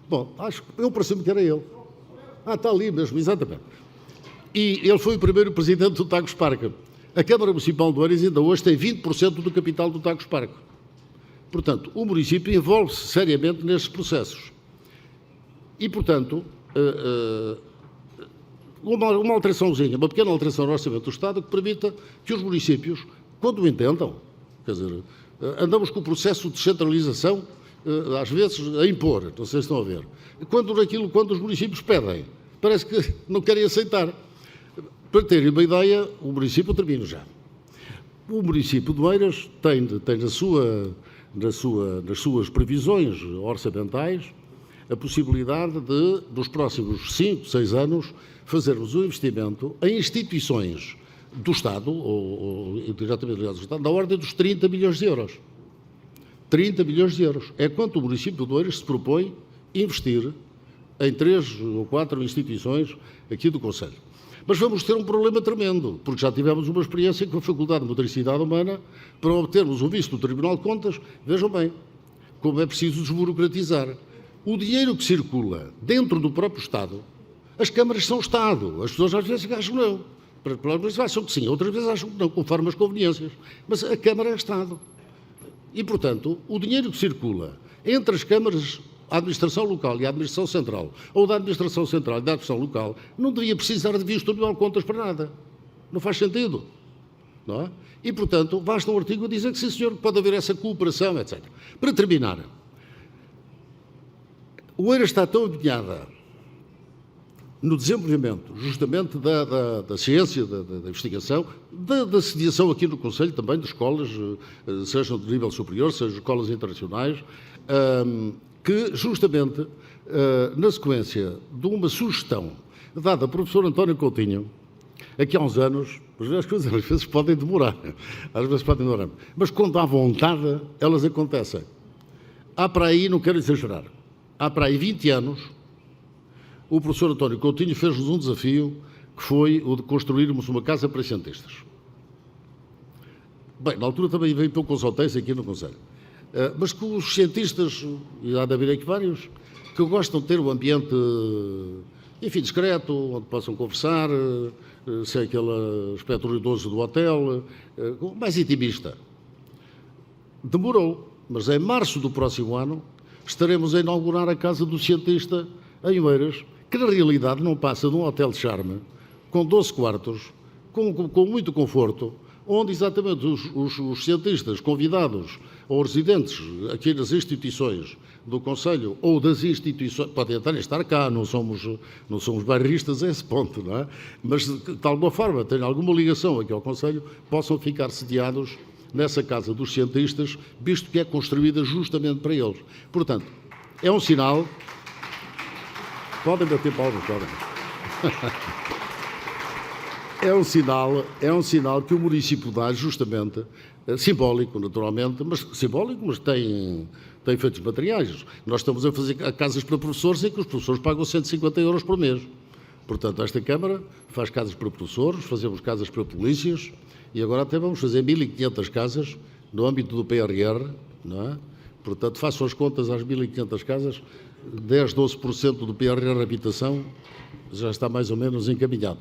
Bom, eu pareceu-me que era ele. Está ali mesmo, exatamente. E ele foi o primeiro presidente do Tagus Parque. A Câmara Municipal de Oeiras ainda hoje tem 20% do capital do Tagus Parque. Portanto, o município envolve-se seriamente nestes processos. E, portanto, uma alteraçãozinha, uma pequena alteração no orçamento do Estado que permita que os municípios, quando o entendam, quer dizer, Andamos com o processo de descentralização, às vezes, a impor, não sei se estão a ver. Quando os municípios pedem, parece que não querem aceitar. Para terem uma ideia, o município, termino já. O município de Oeiras tem nas suas previsões orçamentais a possibilidade de, nos próximos 5, 6 anos, fazermos um investimento em instituições do Estado, ou diretamente ligadas ao Estado, na ordem dos 30 milhões de euros. 30 milhões de euros. É quanto o município de Oeiras se propõe investir em 3 ou 4 instituições aqui do Conselho. Mas vamos ter um problema tremendo, porque já tivemos uma experiência com a Faculdade de Motricidade Humana para obtermos o visto do Tribunal de Contas. Vejam bem, como é preciso desburocratizar. O dinheiro que circula dentro do próprio Estado, as câmaras são Estado. As pessoas às vezes acham que não. Pelas vezes acham que sim, outras vezes acham que não, conforme as conveniências. Mas a Câmara é Estado. E, portanto, o dinheiro que circula entre as câmaras, a administração local e a administração central, ou da administração central e da administração local, não devia precisar de visto do Tribunal de Contas para nada. Não faz sentido. Não é? E, portanto, basta um artigo a dizer que, sim, senhor, pode haver essa cooperação, etc. Para terminar, o Oeiras está tão empenhada no desenvolvimento, justamente, da ciência, da investigação, da sediação aqui no Conselho também de escolas, sejam de nível superior, sejam escolas internacionais, que, justamente, na sequência de uma sugestão dada pelo professor António Coutinho, aqui há uns anos, as coisas às vezes podem demorar, mas quando há vontade, elas acontecem. Há para aí, não quero exagerar, há para aí 20 anos, o professor António Coutinho fez-nos um desafio que foi o de construirmos uma casa para cientistas. Bem, na altura também veio poucos hotéis aqui no Conselho. Mas com os cientistas, e há de haver aqui vários, que gostam de ter um ambiente, enfim, discreto, onde possam conversar, sem aquele aspecto ruidoso do hotel, mais intimista. Demorou, mas em março do próximo ano estaremos a inaugurar a Casa do Cientista em Oeiras, que na realidade não passa de um hotel de charme, com 12 quartos, com muito conforto, onde exatamente os cientistas convidados ou residentes aqui nas instituições do Conselho ou das instituições, podem até estar cá, não somos bairristas a esse ponto, não é? Mas de alguma forma têm alguma ligação aqui ao Conselho, possam ficar sediados nessa Casa dos Cientistas, visto que é construída justamente para eles. Portanto, é um sinal. Podem bater palmas, podem. É um sinal que o município dá justamente, simbólico naturalmente, mas tem efeitos materiais. Nós estamos a fazer casas para professores em que os professores pagam 150 euros por mês. Portanto, esta Câmara faz casas para professores, fazemos casas para polícias e agora até vamos fazer 1.500 casas no âmbito do PRR, não é? Portanto, façam as contas às 1.500 casas, 10, 12% do PRR Habitação já está mais ou menos encaminhado.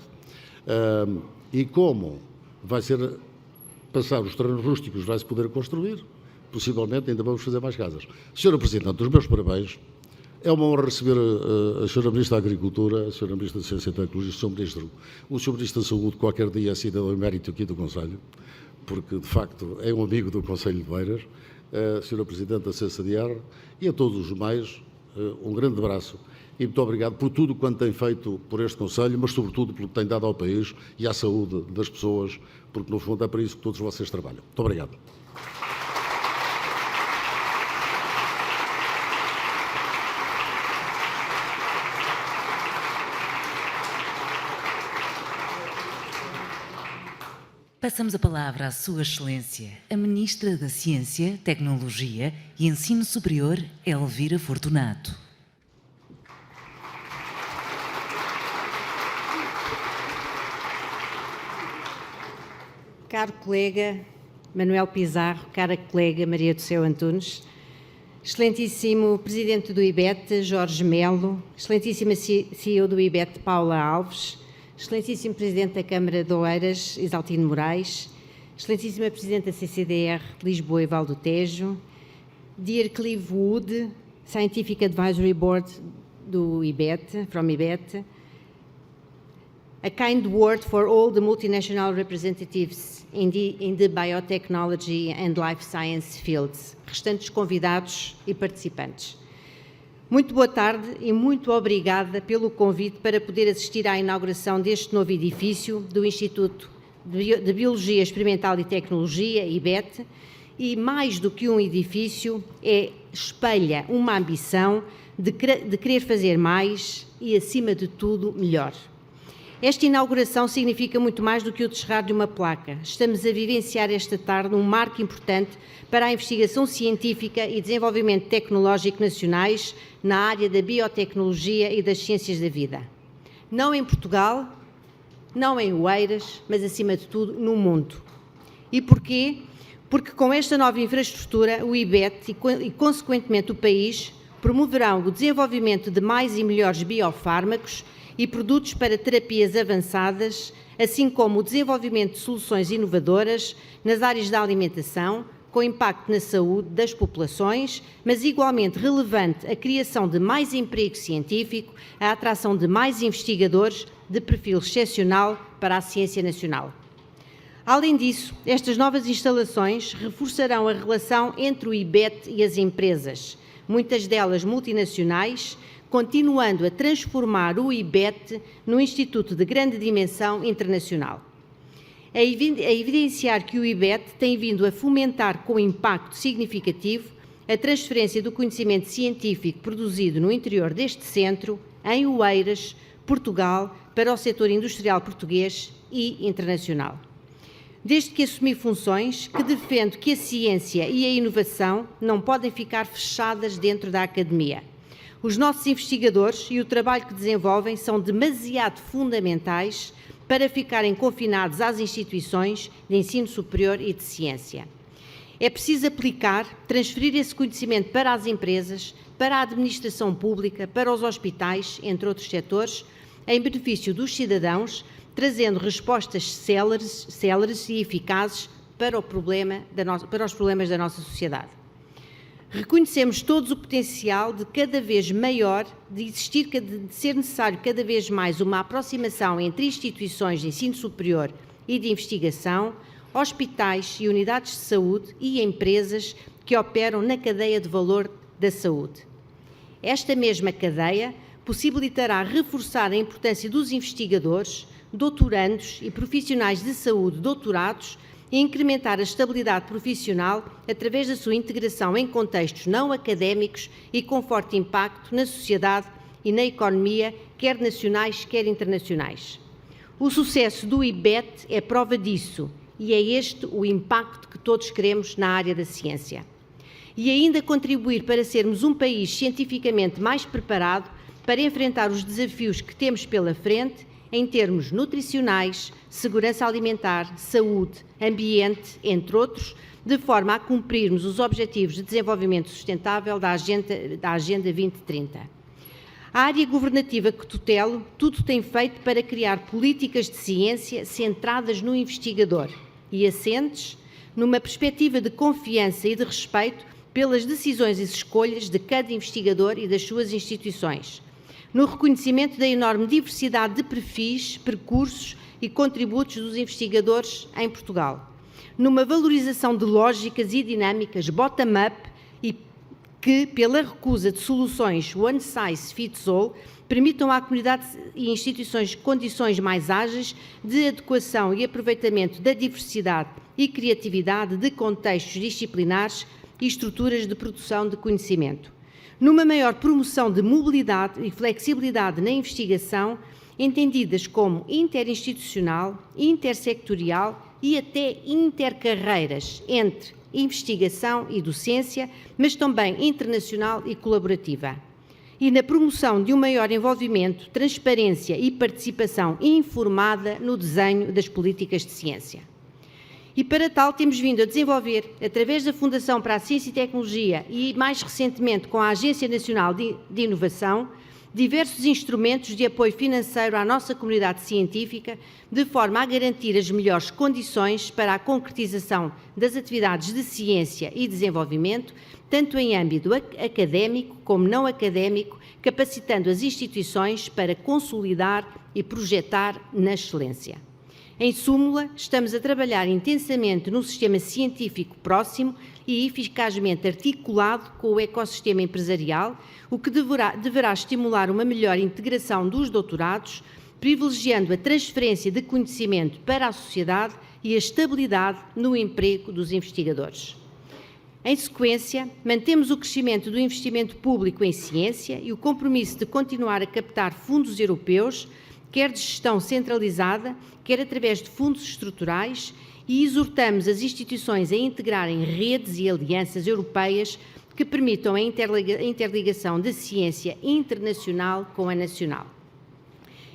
E como vai ser passar os terrenos rústicos, vai-se poder construir, possivelmente ainda vamos fazer mais casas. Senhora Presidente, os meus parabéns. É uma honra receber a Sra. Ministra da Agricultura, a Sra. Ministra da Ciência e Tecnologia, o Sr. Ministro da Saúde, qualquer dia é cidadão emérito aqui do Conselho, porque, de facto, é um amigo do Conselho de Oeiras, a Sra. Presidente da CCDR e a todos os demais, um grande abraço e muito obrigado por tudo quanto tem feito por este Conselho, mas sobretudo pelo que tem dado ao país e à saúde das pessoas, porque no fundo é para isso que todos vocês trabalham. Muito obrigado. Passamos a palavra à Sua Excelência, a Ministra da Ciência, Tecnologia e Ensino Superior, Elvira Fortunato. Caro colega Manuel Pizarro, cara colega Maria do Céu Antunes, excelentíssimo Presidente do IBET, Jorge Melo, excelentíssima CEO do IBET, Paula Alves, excelentíssimo Presidente da Câmara de Oeiras, Isaltino Moraes, excelentíssima Presidente da CCDR, Lisboa e Val do Tejo, Dear Clive Wood, Scientific Advisory Board do IBET, from IBET, a kind word for all the multinational representatives in the biotechnology and life science fields, restantes convidados e participantes. Muito boa tarde e muito obrigada pelo convite para poder assistir à inauguração deste novo edifício do Instituto de Biologia Experimental e Tecnologia, IBET, e mais do que um edifício, espelha uma ambição de querer fazer mais e, acima de tudo, melhor. Esta inauguração significa muito mais do que o descerrar de uma placa. Estamos a vivenciar esta tarde um marco importante para a investigação científica e desenvolvimento tecnológico nacionais na área da biotecnologia e das ciências da vida. Não em Portugal, não em Oeiras, mas acima de tudo no mundo. E porquê? Porque com esta nova infraestrutura, o IBET e consequentemente o país promoverão o desenvolvimento de mais e melhores biofármacos e produtos para terapias avançadas, assim como o desenvolvimento de soluções inovadoras nas áreas da alimentação, com impacto na saúde das populações, mas igualmente relevante a criação de mais emprego científico, a atração de mais investigadores de perfil excepcional para a ciência nacional. Além disso, estas novas instalações reforçarão a relação entre o IBET e as empresas, muitas delas multinacionais, continuando a transformar o IBET num instituto de grande dimensão internacional. A evidenciar que o IBET tem vindo a fomentar com impacto significativo a transferência do conhecimento científico produzido no interior deste centro, em Oeiras, Portugal, para o setor industrial português e internacional. Desde que assumi funções, que defendo que a ciência e a inovação não podem ficar fechadas dentro da academia. Os nossos investigadores e o trabalho que desenvolvem são demasiado fundamentais para ficarem confinados às instituições de ensino superior e de ciência. É preciso aplicar, transferir esse conhecimento para as empresas, para a administração pública, para os hospitais, entre outros setores, em benefício dos cidadãos, trazendo respostas céleres e eficazes para os problemas da nossa sociedade. Reconhecemos todos o potencial de cada vez maior, de ser necessário cada vez mais uma aproximação entre instituições de ensino superior e de investigação, hospitais e unidades de saúde e empresas que operam na cadeia de valor da saúde. Esta mesma cadeia possibilitará reforçar a importância dos investigadores, doutorandos e profissionais de saúde doutorados e incrementar a estabilidade profissional através da sua integração em contextos não académicos e com forte impacto na sociedade e na economia, quer nacionais, quer internacionais. O sucesso do IBET é prova disso e é este o impacto que todos queremos na área da ciência. E ainda contribuir para sermos um país cientificamente mais preparado para enfrentar os desafios que temos pela frente em termos nutricionais, segurança alimentar, saúde, ambiente, entre outros, de forma a cumprirmos os Objetivos de Desenvolvimento Sustentável da Agenda 2030. A área governativa que tutelo tudo tem feito para criar políticas de ciência centradas no investigador e assentes numa perspectiva de confiança e de respeito pelas decisões e escolhas de cada investigador e das suas instituições, no reconhecimento da enorme diversidade de perfis, percursos e contributos dos investigadores em Portugal, numa valorização de lógicas e dinâmicas bottom-up e que, pela recusa de soluções one size fits all, permitam à comunidade e instituições condições mais ágeis de adequação e aproveitamento da diversidade e criatividade de contextos disciplinares e estruturas de produção de conhecimento, numa maior promoção de mobilidade e flexibilidade na investigação, entendidas como interinstitucional, intersectorial e até intercarreiras entre investigação e docência, mas também internacional e colaborativa. E na promoção de um maior envolvimento, transparência e participação informada no desenho das políticas de ciência. E para tal temos vindo a desenvolver, através da Fundação para a Ciência e Tecnologia e mais recentemente com a Agência Nacional de Inovação, diversos instrumentos de apoio financeiro à nossa comunidade científica, de forma a garantir as melhores condições para a concretização das atividades de ciência e desenvolvimento, tanto em âmbito académico como não académico, capacitando as instituições para consolidar e projetar na excelência. Em súmula, estamos a trabalhar intensamente num sistema científico próximo e eficazmente articulado com o ecossistema empresarial, o que deverá estimular uma melhor integração dos doutorados, privilegiando a transferência de conhecimento para a sociedade e a estabilidade no emprego dos investigadores. Em sequência, mantemos o crescimento do investimento público em ciência e o compromisso de continuar a captar fundos europeus, quer de gestão centralizada, quer através de fundos estruturais, e exortamos as instituições a integrarem redes e alianças europeias que permitam a interligação da ciência internacional com a nacional.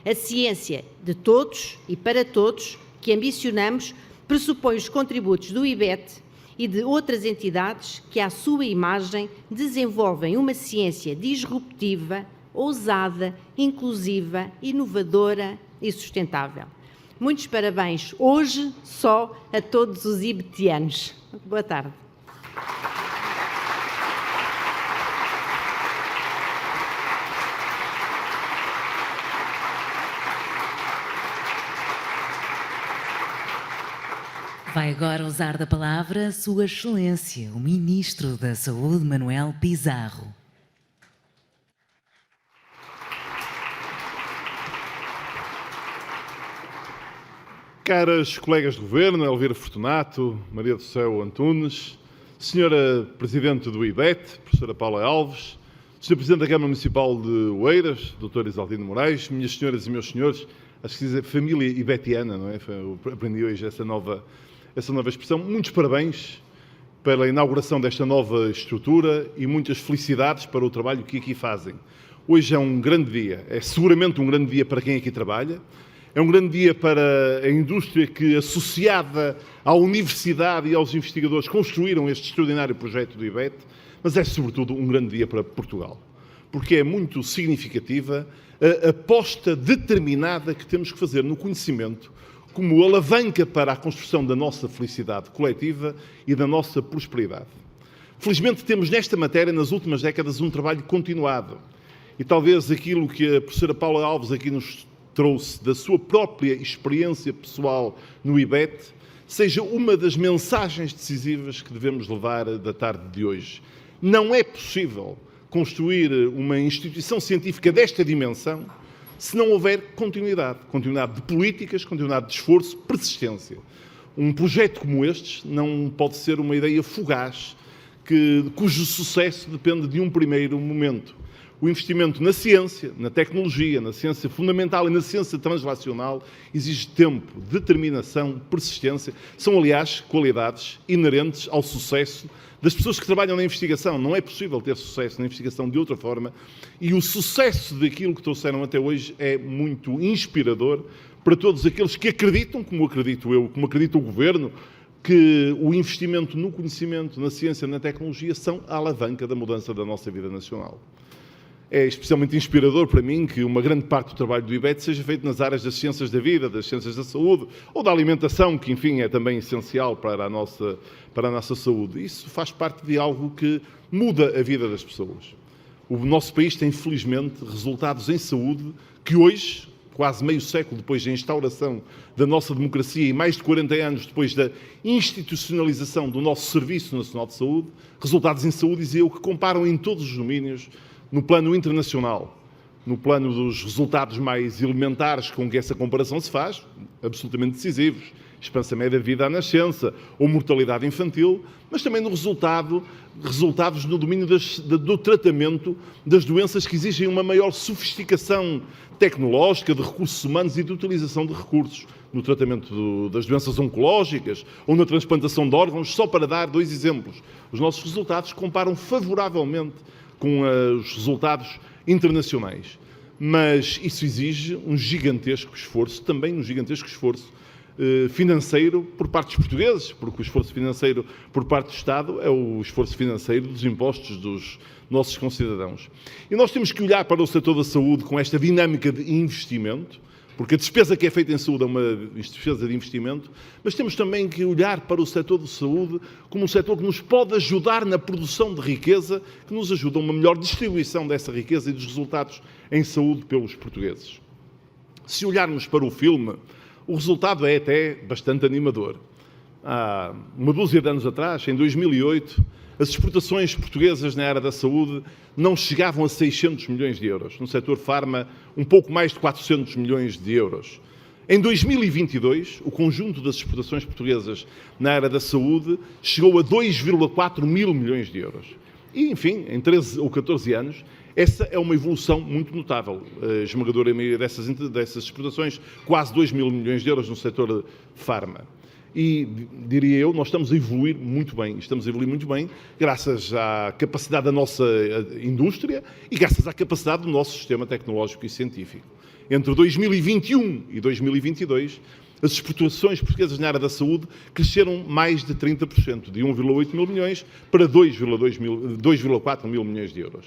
A ciência de todos e para todos que ambicionamos pressupõe os contributos do IBET e de outras entidades que, à sua imagem, desenvolvem uma ciência disruptiva, ousada, inclusiva, inovadora e sustentável. Muitos parabéns hoje só a todos os ibetianos. Boa tarde. Vai agora usar da palavra Sua Excelência, o Ministro da Saúde, Manuel Pizarro. Caras colegas de Governo, Elvira Fortunato, Maria do Céu Antunes, Senhora Presidente do IBET, Professora Paula Alves, Senhor Presidente da Câmara Municipal de Oeiras, Dr. Isaltino Moraes, minhas senhoras e meus senhores, acho que se diz família ibetiana, não é? Eu aprendi hoje essa nova expressão. Muitos parabéns pela inauguração desta nova estrutura e muitas felicidades para o trabalho que aqui fazem. Hoje é um grande dia, é seguramente um grande dia para quem aqui trabalha, é um grande dia para a indústria que, associada à universidade e aos investigadores, construíram este extraordinário projeto do IBET, mas é sobretudo um grande dia para Portugal, porque é muito significativa a aposta determinada que temos que fazer no conhecimento como alavanca para a construção da nossa felicidade coletiva e da nossa prosperidade. Felizmente temos nesta matéria, nas últimas décadas, um trabalho continuado. E talvez aquilo que a professora Paula Alves aqui nos trouxe da sua própria experiência pessoal no IBET seja uma das mensagens decisivas que devemos levar da tarde de hoje. Não é possível construir uma instituição científica desta dimensão se não houver continuidade de políticas, continuidade de esforço, persistência. Um projeto como este não pode ser uma ideia fugaz, cujo sucesso depende de um primeiro momento. O investimento na ciência, na tecnologia, na ciência fundamental e na ciência translacional exige tempo, determinação, persistência. São, aliás, qualidades inerentes ao sucesso das pessoas que trabalham na investigação. Não é possível ter sucesso na investigação de outra forma. E o sucesso daquilo que trouxeram até hoje é muito inspirador para todos aqueles que acreditam, como acredito eu, como acredita o Governo, que o investimento no conhecimento, na ciência, na tecnologia são a alavanca da mudança da nossa vida nacional. É especialmente inspirador para mim que uma grande parte do trabalho do IBET seja feito nas áreas das ciências da vida, das ciências da saúde ou da alimentação, que, enfim, é também essencial para a nossa saúde. Isso faz parte de algo que muda a vida das pessoas. O nosso país tem, felizmente, resultados em saúde que hoje, quase meio século depois da instauração da nossa democracia e mais de 40 anos depois da institucionalização do nosso Serviço Nacional de Saúde, resultados em saúde, dizia eu, que comparam em todos os domínios, no plano internacional, no plano dos resultados mais elementares com que essa comparação se faz, absolutamente decisivos, esperança média de vida à nascença ou mortalidade infantil, mas também no resultados no domínio do tratamento das doenças que exigem uma maior sofisticação tecnológica de recursos humanos e de utilização de recursos, no tratamento das doenças oncológicas ou na transplantação de órgãos, só para dar dois exemplos. Os nossos resultados comparam favoravelmente com os resultados internacionais. Mas isso exige um gigantesco esforço, também um gigantesco esforço financeiro por parte dos portugueses, porque o esforço financeiro por parte do Estado é o esforço financeiro dos impostos dos nossos concidadãos. E nós temos que olhar para o setor da saúde com esta dinâmica de investimento, porque a despesa que é feita em saúde é uma despesa de investimento, mas temos também que olhar para o setor da saúde como um setor que nos pode ajudar na produção de riqueza, que nos ajuda a uma melhor distribuição dessa riqueza e dos resultados em saúde pelos portugueses. Se olharmos para o filme, o resultado é até bastante animador. Há uma dúzia de anos atrás, em 2008, as exportações portuguesas na área da saúde não chegavam a 600 milhões de euros. No setor farma, um pouco mais de 400 milhões de euros. Em 2022, o conjunto das exportações portuguesas na área da saúde chegou a 2,4 mil milhões de euros. E, enfim, em 13 ou 14 anos, essa é uma evolução muito notável. A esmagadora maioria dessas exportações, quase 2 mil milhões de euros no setor farma. E, diria eu, nós estamos a evoluir muito bem. Estamos a evoluir muito bem graças à capacidade da nossa indústria e graças à capacidade do nosso sistema tecnológico e científico. Entre 2021 e 2022, as exportações portuguesas na área da saúde cresceram mais de 30%, de 1,8 mil milhões para 2,4 mil milhões de euros.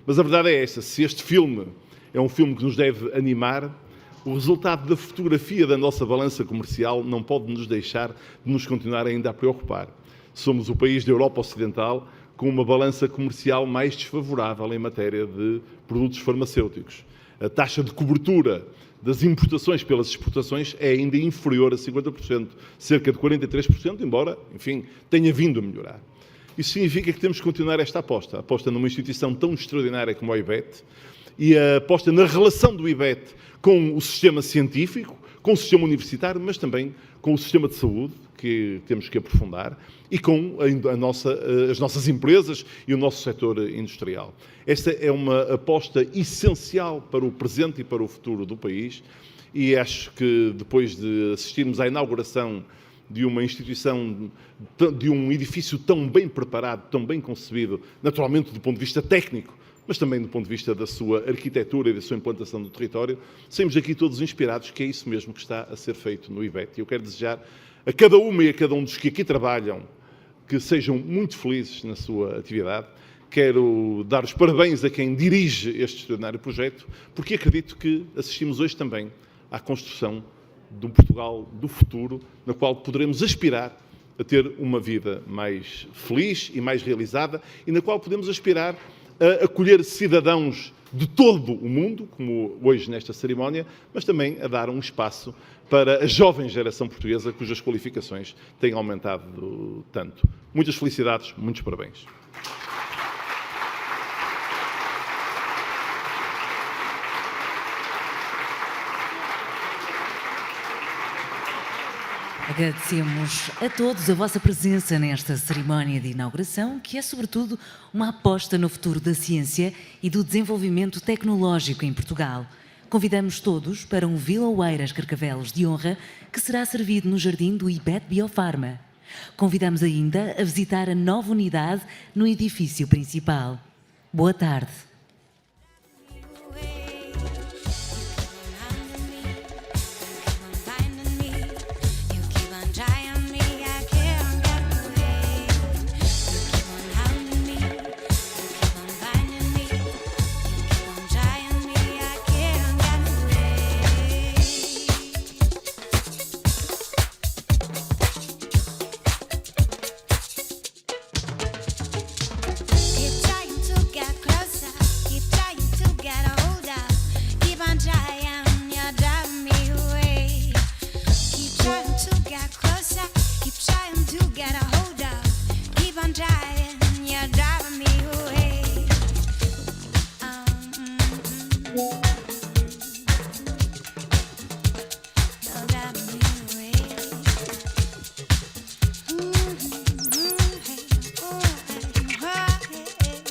Mas a verdade é esta: se este filme é um filme que nos deve animar, o resultado da fotografia da nossa balança comercial não pode nos deixar de nos continuar ainda a preocupar. Somos o país da Europa Ocidental com uma balança comercial mais desfavorável em matéria de produtos farmacêuticos. A taxa de cobertura das importações pelas exportações é ainda inferior a 50%, cerca de 43%, embora, enfim, tenha vindo a melhorar. Isso significa que temos que continuar esta aposta numa instituição tão extraordinária como o IBET, e a aposta na relação do IBET com o sistema científico, com o sistema universitário, mas também com o sistema de saúde, que temos que aprofundar, e com as nossas empresas e o nosso setor industrial. Esta é uma aposta essencial para o presente e para o futuro do país, e acho que depois de assistirmos à inauguração de uma instituição, de um edifício tão bem preparado, tão bem concebido, naturalmente do ponto de vista técnico, mas também do ponto de vista da sua arquitetura e da sua implantação no território, saímos aqui todos inspirados que é isso mesmo que está a ser feito no IBET. E eu quero desejar a cada uma e a cada um dos que aqui trabalham que sejam muito felizes na sua atividade. Quero dar os parabéns a quem dirige este extraordinário projeto, porque acredito que assistimos hoje também à construção de um Portugal do futuro, na qual poderemos aspirar a ter uma vida mais feliz e mais realizada, e na qual podemos aspirar a acolher cidadãos de todo o mundo, como hoje nesta cerimónia, mas também a dar um espaço para a jovem geração portuguesa, cujas qualificações têm aumentado tanto. Muitas felicidades, muitos parabéns. Agradecemos a todos a vossa presença nesta cerimónia de inauguração, que é, sobretudo, uma aposta no futuro da ciência e do desenvolvimento tecnológico em Portugal. Convidamos todos para um Vila Oeiras Carcavelos de honra, que será servido no jardim do IBET Biofarma. Convidamos ainda a visitar a nova unidade no edifício principal. Boa tarde. Trying to get close.